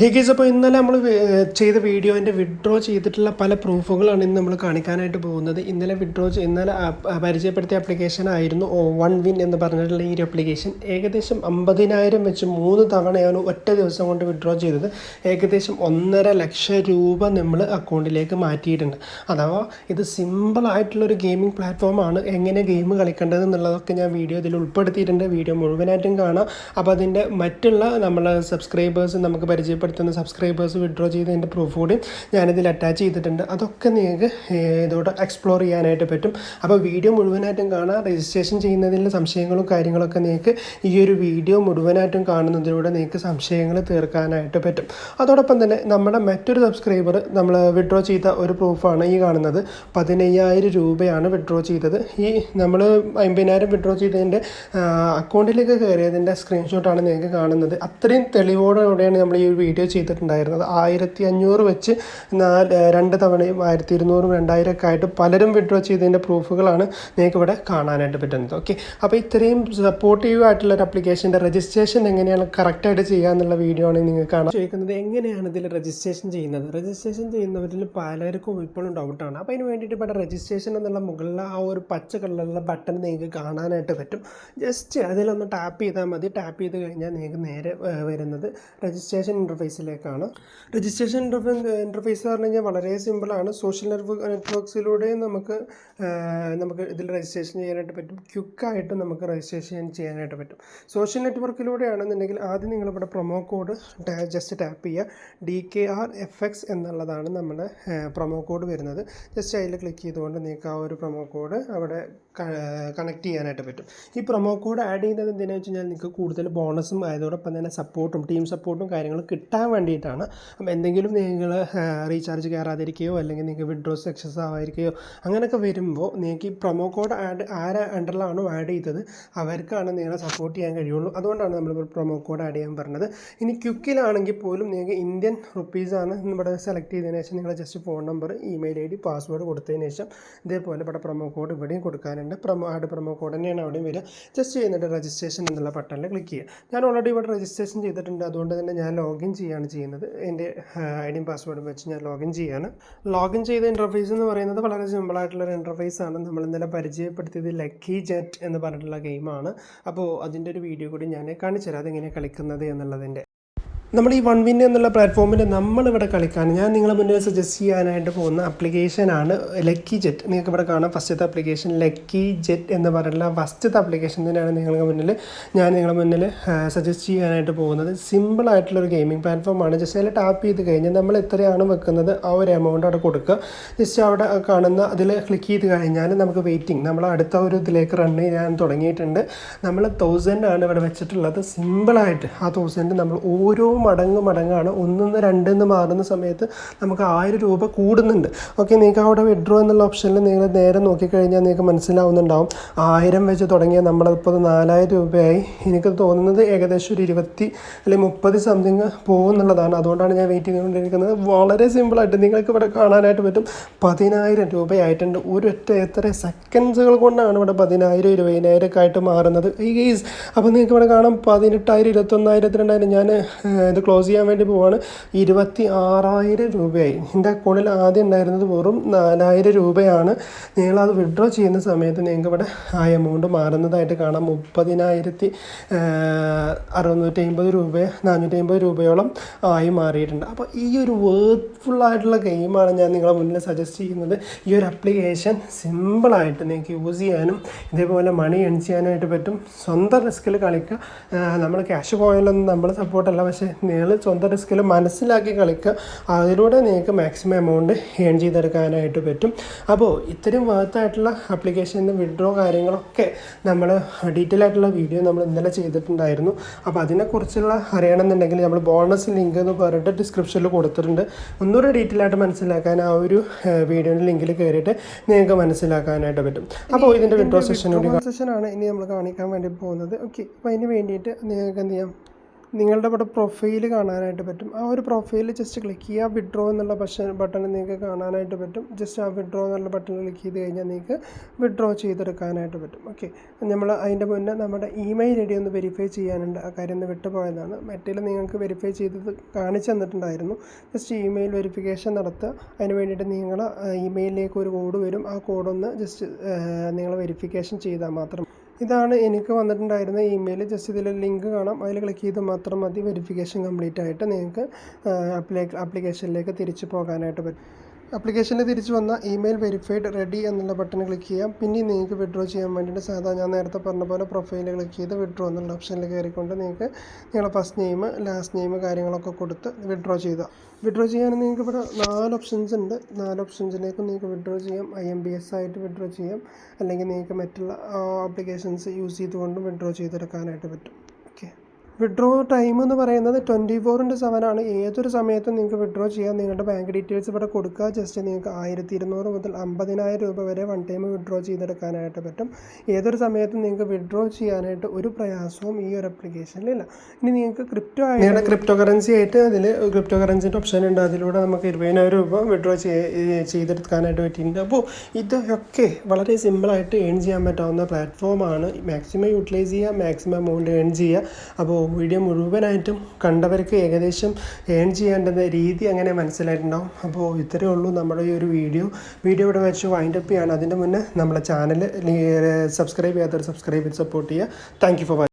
Hey guys, അപ്പോൾ ഇന്നലെ നമ്മൾ ചെയ്ത വീഡിയോൻ്റെ വിഡ്രോ ചെയ്തിട്ടുള്ള പല പ്രൂഫുകളാണ് ഇന്ന് നമ്മൾ കാണിക്കാനായിട്ട് പോകുന്നത്. ഇന്നലെ പരിചയപ്പെടുത്തിയ ആപ്ലിക്കേഷൻ ആയിരുന്നു വൺ വിൻ എന്ന് പറഞ്ഞിട്ടുള്ള ഈ ഒരു ആപ്ലിക്കേഷൻ. ഏകദേശം 50,000 വെച്ച് 3 തവണയാണ് ഒറ്റ ദിവസം കൊണ്ട് വിഡ്രോ ചെയ്തത്. ഏകദേശം 1.5 ലക്ഷം രൂപ നമ്മൾ അക്കൗണ്ടിലേക്ക് മാറ്റിയിട്ടുണ്ട്. അഥവാ ഇത് സിമ്പിളായിട്ടുള്ളൊരു ഗെയിമിംഗ് പ്ലാറ്റ്ഫോമാണ്. എങ്ങനെ ഗെയിം കളിക്കേണ്ടത് എന്നുള്ളതൊക്കെ ഞാൻ വീഡിയോ ഇതിൽ ഉൾപ്പെടുത്തിയിട്ടുണ്ട്. വീഡിയോ മുഴുവനായിട്ടും കാണാം. അപ്പോൾ അതിൻ്റെ മറ്റുള്ള നമ്മളെ സബ്സ്ക്രൈബേഴ്സ് നമുക്ക് സബ്സ്ക്രൈബേഴ്സ് വിഡ്രോ ചെയ്തതിൻ്റെ പ്രൂഫ് കൂടി ഞാനിതിൽ അറ്റാച്ച് ചെയ്തിട്ടുണ്ട്. അതൊക്കെ നിങ്ങൾക്ക് ഇതോടെ എക്സ്പ്ലോർ ചെയ്യാനായിട്ട് പറ്റും. അപ്പോൾ വീഡിയോ മുഴുവനായിട്ടും കാണാം. രജിസ്ട്രേഷൻ ചെയ്യുന്നതിൻ്റെ സംശയങ്ങളും കാര്യങ്ങളൊക്കെ നിങ്ങൾക്ക് ഈ ഒരു വീഡിയോ മുഴുവനായിട്ടും കാണുന്നതിലൂടെ നിങ്ങൾക്ക് സംശയങ്ങൾ തീർക്കാനായിട്ട് പറ്റും. അതോടൊപ്പം തന്നെ നമ്മുടെ മറ്റൊരു സബ്സ്ക്രൈബർ നമ്മൾ വിഡ്രോ ചെയ്ത ഒരു പ്രൂഫാണ് ഈ കാണുന്നത്. 15,000 രൂപയാണ് വിഡ്രോ ചെയ്തത്. ഈ നമ്മൾ 50,000 വിഡ്രോ ചെയ്തതിൻ്റെ അക്കൗണ്ടിലേക്ക് കയറിയതിൻ്റെ സ്ക്രീൻഷോട്ടാണ് നിങ്ങൾക്ക് കാണുന്നത്. അത്രയും തെളിവോടെയാണ് നമ്മൾ ഈ വീഡിയോ ചെയ്തിട്ടുണ്ടായിരുന്നത്. 1,500 വെച്ച് 2 തവണയും 1,200, 2,000 ഒക്കെ ആയിട്ട് പലരും വിഡ്രോ ചെയ്തതിൻ്റെ പ്രൂഫുകളാണ് നിങ്ങൾക്ക് ഇവിടെ കാണാനായിട്ട് പറ്റുന്നത്. ഓക്കെ, അപ്പോൾ ഇത്രയും സപ്പോർട്ടീവ് ആയിട്ടുള്ള ഒരു ആപ്ലിക്കേഷൻ്റെ രജിസ്ട്രേഷൻ എങ്ങനെയാണ് കറക്റ്റായിട്ട് ചെയ്യുക എന്നുള്ള വീഡിയോ ആണ് നിങ്ങൾക്ക് കാണാൻ ചോദിക്കുന്നത്. എങ്ങനെയാണ് ഇതിൽ രജിസ്ട്രേഷൻ ചെയ്യുന്നത്? രജിസ്ട്രേഷൻ ചെയ്യുന്നവരിൽ പലർക്കും ഇപ്പോഴും ഡൗട്ടാണ്. അപ്പോൾ അതിന് വേണ്ടിയിട്ട് ഇവിടെ രജിസ്ട്രേഷൻ എന്നുള്ള മുകളിൽ ആ ഒരു പച്ച കളറിലുള്ള ബട്ടൺ നിങ്ങൾക്ക് കാണാനായിട്ട് പറ്റും. ജസ്റ്റ് അതിലൊന്ന് ടാപ്പ് ചെയ്താൽ മതി. ടാപ്പ് ചെയ്ത് കഴിഞ്ഞാൽ നിങ്ങൾക്ക് നേരെ വരുന്നത് രജിസ്ട്രേഷൻ ഇൻ്റർഫേസിലേക്കാണ്. രജിസ്ട്രേഷൻ ഇൻ്റർഫേസ് പറഞ്ഞു കഴിഞ്ഞാൽ വളരെ സിമ്പിളാണ്. സോഷ്യൽ നെറ്റ്വർക്ക്സിലൂടെ നമുക്ക് ഇതിൽ രജിസ്ട്രേഷൻ ചെയ്യാനായിട്ട് പറ്റും. ക്വിക്കായിട്ട് നമുക്ക് രജിസ്ട്രേഷൻ ചെയ്യാനായിട്ട് പറ്റും. സോഷ്യൽ നെറ്റ്വർക്കിലൂടെയാണെന്നുണ്ടെങ്കിൽ ആദ്യം നിങ്ങളിവിടെ പ്രൊമോ കോഡ് ജസ്റ്റ് ടാപ്പ് ചെയ്യുക. DKRFX എന്നുള്ളതാണ് നമ്മുടെ പ്രൊമോ കോഡ് വരുന്നത്. ജസ്റ്റ് അതിൽ ക്ലിക്ക് ചെയ്തുകൊണ്ട് നിങ്ങൾക്ക് ആ ഒരു പ്രൊമോ കോഡ് അവിടെ കണക്ട് ചെയ്യാനായിട്ട് പറ്റും. ഈ പ്രൊമോ കോഡ് ആഡ് ചെയ്യുന്നത് എന്തിനാണെന്ന് വെച്ച് കഴിഞ്ഞാൽ നിങ്ങൾക്ക് കൂടുതൽ ബോണസും അതോടൊപ്പം തന്നെ സപ്പോർട്ടും ടീം സപ്പോർട്ടും കാര്യങ്ങളും കിട്ടാൻ വേണ്ടിയിട്ടാണ്. അപ്പോൾ എന്തെങ്കിലും നിങ്ങൾ റീചാർജ് കയറാതിരിക്കുകയോ അല്ലെങ്കിൽ നിങ്ങൾക്ക് വിഡ്രോസ് സക്സസ് ആവാതിരിക്കുകയോ അങ്ങനെയൊക്കെ വരുമ്പോൾ നിങ്ങൾക്ക് ഈ പ്രൊമോ കോഡ് ആരെ അണ്ടറിലാണോ ആഡ് ചെയ്തത് അവർക്കാണ് നിങ്ങളെ സപ്പോർട്ട് ചെയ്യാൻ കഴിയുള്ളൂ. അതുകൊണ്ടാണ് നമ്മൾ പ്രൊമോ കോഡ് ആഡ് ചെയ്യാൻ പറഞ്ഞത്. ഇനി ക്വിക്കിലാണെങ്കിൽ പോലും നിങ്ങൾക്ക് ഇന്ത്യൻ റുപ്പീസാണ് ഇവിടെ സെലക്ട് ചെയ്തതിന് ശേഷം നിങ്ങൾ just phone number, email ID, password കൊടുത്തതിന് ശേഷം ഇതേപോലെ ഇവിടെ പ്രൊമോ കോഡ് ഇവിടെയും കൊടുക്കാനുണ്ട്. പ്രൊമോ കോഡ് തന്നെയാണ് അവിടെയും വരിക. ജസ്റ്റ് ചെയ്യുന്നിട്ട് രജിസ്ട്രേഷൻ എന്നുള്ള ബട്ടണിൽ ക്ലിക്ക് ചെയ്യുക. ഞാൻ ഓൾറെഡി ഇവിടെ രജിസ്ട്രേഷൻ ചെയ്തിട്ടുണ്ട്. അതുകൊണ്ട് തന്നെ ഞാൻ ലോഗിൻ ചെയ്യാണ് ചെയ്യുന്നത്. എൻ്റെ ഐഡിയും പാസ്വേഡും വെച്ച് ഞാൻ ലോഗിൻ ചെയ്യാണ്. ലോഗിൻ ചെയ്ത ഇൻ്റർഫേസ് എന്ന് പറയുന്നത് വളരെ സിമ്പിളായിട്ടുള്ളൊരു ഇൻ്റർഫേസാണ്. നമ്മൾ ഇന്നലെ പരിചയപ്പെടുത്തിയത് ലക്കി ജെറ്റ് എന്ന് പറഞ്ഞിട്ടുള്ള ഗെയിമാണ്. അപ്പോൾ അതിൻ്റെ ഒരു വീഡിയോ കൂടി ഞാൻ കാണിച്ചു തരാം അതെങ്ങനെയാണ് കളിക്കുന്നത് എന്നുള്ളതിൻ്റെ. നമ്മൾ ഈ വൺ വിൻ എന്നുള്ള പ്ലാറ്റ്ഫോമിൽ നമ്മളിവിടെ കളിക്കാൻ ഞാൻ നിങ്ങളെ മുന്നിൽ സജസ്റ്റ് ചെയ്യാനായിട്ട് പോകുന്ന ആപ്ലിക്കേഷനാണ് ലക്കി ജെറ്റ്. നിങ്ങൾക്ക് ഇവിടെ കാണാം ഫസ്റ്റത്തെ ആപ്ലിക്കേഷൻ ലക്കി ജെറ്റ് എന്ന് പറഞ്ഞിട്ടുള്ള ഫസ്റ്റത്തെ ആപ്ലിക്കേഷൻ തന്നെയാണ് ഞാൻ നിങ്ങളുടെ മുന്നിൽ സജസ്റ്റ് ചെയ്യാനായിട്ട് പോകുന്നത്. സിമ്പിളായിട്ടുള്ളൊരു ഗെയിമിംഗ് പ്ലാറ്റ്ഫോമാണ്. ജസ്റ്റ് അതിൽ ടാപ്പ് ചെയ്ത് കഴിഞ്ഞാൽ നമ്മൾ എത്രയാണ് വെക്കുന്നത് ആ ഒരു എമൗണ്ട് അവിടെ കൊടുക്കുക. ജസ്റ്റ് അവിടെ കാണുന്ന അതിൽ ക്ലിക്ക് ചെയ്ത് കഴിഞ്ഞാൽ നമുക്ക് വെയിറ്റിംഗ് നമ്മൾ അടുത്ത ഒരു ഇതിലേക്ക് റൺ ചെയ്യാൻ തുടങ്ങിയിട്ടുണ്ട്. നമ്മൾ 1,000 ആണ് ഇവിടെ വെച്ചിട്ടുള്ളത്. സിമ്പിളായിട്ട് ആ 1,000 നമ്മൾ ഓരോ മടങ്ങാണ്. 1 2 മാറുന്ന സമയത്ത് നമുക്ക് 1,000 രൂപ കൂടുന്നുണ്ട്. ഓക്കെ, നിങ്ങൾക്ക് അവിടെ വിഡ്രോ എന്നുള്ള ഓപ്ഷനിൽ നിങ്ങൾ നേരെ നോക്കിക്കഴിഞ്ഞാൽ നിങ്ങൾക്ക് മനസ്സിലാവുന്നുണ്ടാവും. 1000 വെച്ച് തുടങ്ങിയാൽ നമ്മളിപ്പോൾ 4,000 രൂപയായി. എനിക്ക് തോന്നുന്നത് ഏകദേശം ഒരു 20 അല്ലെങ്കിൽ 30 സംതിങ് പോകുന്നുള്ളതാണ്. അതുകൊണ്ടാണ് ഞാൻ വെയിറ്റ് ചെയ്തുകൊണ്ടിരിക്കുന്നത്. വളരെ സിമ്പിളായിട്ട് നിങ്ങൾക്ക് ഇവിടെ കാണാനായിട്ട് പറ്റും. 10,000 രൂപയായിട്ടുണ്ട്. എത്ര സെക്കൻഡ്സുകൾ കൊണ്ടാണ് ഇവിടെ 10,000 20,000 ഒക്കെ ആയിട്ട് മാറുന്നത്. ഈ ഗെയ്സ് അപ്പോൾ നിങ്ങൾക്ക് ഇവിടെ കാണാം 18,000 21,000 22,000. ഞാൻ ഇത് ക്ലോസ് ചെയ്യാൻ വേണ്ടി പോവാണ്. 26,000 രൂപയായി. എൻ്റെ അക്കൗണ്ടിൽ ആദ്യം ഉണ്ടായിരുന്നത് വെറും 4,000 രൂപയാണ്. നിങ്ങളത് വിഡ്രോ ചെയ്യുന്ന സമയത്ത് നിങ്ങൾക്ക് ഇവിടെ ആ എമൗണ്ട് മാറുന്നതായിട്ട് കാണാം. 30,650 രൂപ 450 രൂപയോളം ആയി മാറിയിട്ടുണ്ട്. അപ്പോൾ ഈ ഒരു വേർത്ത്ഫുള്ളായിട്ടുള്ള ഗെയിമാണ് ഞാൻ നിങ്ങളെ മുന്നിൽ സജസ്റ്റ് ചെയ്യുന്നത്. ഈ ഒരു ആപ്ലിക്കേഷൻ സിമ്പിളായിട്ട് നിങ്ങൾക്ക് യൂസ് ചെയ്യാനും ഇതേപോലെ മണി ഏൺ ചെയ്യാനായിട്ട് പറ്റും. സ്വന്തം റിസ്കിൽ കളിക്കുക. നമ്മൾ ക്യാഷ് പോയാലൊന്നും നമ്മൾ സപ്പോർട്ടല്ല, പക്ഷേ നിങ്ങൾ സ്വന്തം റിസ്കിൽ മനസ്സിലാക്കി കളിക്കുക. അതിലൂടെ നിങ്ങൾക്ക് മാക്സിമം എമൗണ്ട് ഏൺ ചെയ്തെടുക്കാനായിട്ട് പറ്റും. അപ്പോൾ ഇത്രയും വർത്തായിട്ടുള്ള ആപ്ലിക്കേഷൻ്റെ വിഡ്രോ കാര്യങ്ങളൊക്കെ നമ്മൾ ഡീറ്റെയിൽ ആയിട്ടുള്ള വീഡിയോ നമ്മൾ ഇന്നലെ ചെയ്തിട്ടുണ്ടായിരുന്നു. അപ്പോൾ അതിനെക്കുറിച്ചുള്ള അറിയണമെന്നുണ്ടെങ്കിൽ നമ്മൾ ബോണസ് ലിങ്ക് എന്ന് പറഞ്ഞിട്ട് ഡിസ്ക്രിപ്ഷനിൽ കൊടുത്തിട്ടുണ്ട്. ഒന്നുകൂടെ ഡീറ്റെയിൽ ആയിട്ട് മനസ്സിലാക്കാൻ ആ ഒരു വീഡിയോയുടെ ലിങ്കിൽ കയറിയിട്ട് നിങ്ങൾക്ക് മനസ്സിലാക്കാനായിട്ട് പറ്റും. അപ്പോൾ ഇതിൻ്റെ വിഡ്രോ സെഷനാണ് ഇനി നമ്മൾ കാണിക്കാൻ വേണ്ടി പോകുന്നത്. ഓക്കെ, അപ്പോൾ അതിന് വേണ്ടിയിട്ട് നിങ്ങൾക്ക് എന്ത് ചെയ്യാം, നിങ്ങളുടെ ഇവിടെ പ്രൊഫൈൽ കാണാനായിട്ട് പറ്റും. ആ ഒരു പ്രൊഫൈൽ ജസ്റ്റ് ക്ലിക്ക് ചെയ്യുക. വിഡ്രോ എന്നുള്ള ബട്ടൺ നിങ്ങൾക്ക് കാണാനായിട്ട് പറ്റും. ജസ്റ്റ് ആ വിഡ്രോ എന്നുള്ള ബട്ടൺ ക്ലിക്ക് ചെയ്ത് കഴിഞ്ഞാൽ നിങ്ങൾക്ക് വിഡ്രോ ചെയ്തെടുക്കാനായിട്ട് പറ്റും. ഓക്കെ, നമ്മൾ അതിൻ്റെ മുന്നേ നമ്മുടെ ഇമെയിൽ ഐ ഡി ഒന്ന് വെരിഫൈ ചെയ്യാനുണ്ട്. ആ കാര്യം ഒന്ന് വിട്ടുപോയതാണ്. മറ്റേലും നിങ്ങൾക്ക് വെരിഫൈ ചെയ്തത് കാണിച്ചു തന്നിട്ടുണ്ടായിരുന്നു. ജസ്റ്റ് ഇമെയിൽ വെരിഫിക്കേഷൻ നടത്തുക. അതിന് വേണ്ടിയിട്ട് നിങ്ങൾ ഇമെയിലിലേക്ക് ഒരു കോഡ് വരും. ആ കോഡൊന്ന് ജസ്റ്റ് നിങ്ങൾ വെരിഫിക്കേഷൻ ചെയ്താൽ മാത്രം. ഇതാണ് എനിക്ക് വന്നിട്ടുണ്ടായിരുന്ന ഇമെയിൽ. ജസ്റ്റ് ഇതിൽ ലിങ്ക് കാണാം, അതിൽ ക്ലിക്ക് ചെയ്ത് മാത്രം മതി വെരിഫിക്കേഷൻ കംപ്ലീറ്റ് ആയിട്ട് നിങ്ങൾക്ക് ആപ്ലിക്കേഷനിലേക്ക് തിരിച്ചു പോകാനായിട്ട് പറ്റും. ആപ്ലിക്കേഷനിൽ തിരിച്ച് വന്ന ഇമെയിൽ വെരിഫൈഡ് റെഡി എന്നുള്ള ബട്ടൺ ക്ലിക്ക് ചെയ്യാം. പിന്നെ നിങ്ങൾക്ക് വിഡ്രോ ചെയ്യാൻ വേണ്ടിയിട്ട് സാധാ ഞാൻ നേരത്തെ പറഞ്ഞ പോലെ പ്രൊഫൈൽ ക്ലിക്ക് ചെയ്ത് വിഡ്രോ എന്നുള്ള ഓപ്ഷനിൽ കയറിക്കൊണ്ട് നിങ്ങൾക്ക് നിങ്ങളുടെ ഫസ്റ്റ് നെയിം ലാസ്റ്റ് നെയിം കാര്യങ്ങളൊക്കെ കൊടുത്ത് വിഡ്രോ ചെയ്യാൻ നിങ്ങൾക്ക് ഇവിടെ 4 ഓപ്ഷൻസ് ഉണ്ട്. 4 ഓപ്ഷൻസിലേക്ക് നിങ്ങൾക്ക് വിഡ്രോ ചെയ്യാം. IMPS ആയിട്ട് വിഡ്രോ ചെയ്യാം, അല്ലെങ്കിൽ നിങ്ങൾക്ക് മറ്റുള്ള ആപ്ലിക്കേഷൻസ് യൂസ് ചെയ്തുകൊണ്ട് വിഡ്രോ ചെയ്തെടുക്കാനായിട്ട് പറ്റും. ഓക്കെ, വിഡ്രോ ടൈം എന്ന് പറയുന്നത് 24/7 ആണ്. ഏതൊരു സമയത്തും നിങ്ങൾക്ക് വിഡ്രോ ചെയ്യാം. നിങ്ങളുടെ ബാങ്ക് ഡീറ്റെയിൽസ് ഇവിടെ കൊടുക്കുക. ജസ്റ്റ് നിങ്ങൾക്ക് 1200 മുതൽ 50,000 രൂപ വരെ വൺ ടൈം വിഡ്രോ ചെയ്തെടുക്കാനായിട്ട് പറ്റും. ഏതൊരു സമയത്തും നിങ്ങൾക്ക് വിഡ്രോ ചെയ്യാനായിട്ട് ഒരു പ്രയാസവും ഈ ഒരു ആപ്ലിക്കേഷനിലില്ല. ഇനി നിങ്ങൾക്ക് ക്രിപ്റ്റോ കറൻസി ആയിട്ട് അതിൽ ക്രിപ്റ്റോ കറൻസിൻ്റെ ഓപ്ഷൻ ഉണ്ട്. അതിലൂടെ നമുക്ക് 20,000 രൂപ വിഡ്രോ ചെയ്തെടുക്കാനായിട്ട് പറ്റിയിട്ടുണ്ട്. അപ്പോൾ ഇതൊക്കെ വളരെ സിമ്പിളായിട്ട് ഏൺ ചെയ്യാൻ പറ്റാവുന്ന പ്ലാറ്റ്ഫോമാണ്. മാക്സിമം യൂട്ടിലൈസ് ചെയ്യുക, മാക്സിമം എമൗണ്ട് ഏൺ ചെയ്യുക. അപ്പോൾ വീഡിയോ മുഴുവനായിട്ടും കണ്ടവർക്ക് ഏകദേശം ഏൺ ചെയ്യേണ്ടുന്ന രീതി അങ്ങനെ മനസ്സിലായിട്ടുണ്ടാവും. അപ്പോൾ ഇത്രയേ ഉള്ളൂ നമ്മുടെ ഈ ഒരു വീഡിയോ ഇവിടെ വെച്ച് വൈൻഡപ്പ് ചെയ്യാണ്. അതിൻ്റെ മുന്നേ നമ്മളെ ചാനൽ സബ്സ്ക്രൈബ് ചെയ്യാത്തവർ സബ്സ്ക്രൈബ് ചെയ്ത് സപ്പോർട്ട് ചെയ്യുക. Thank you for watching.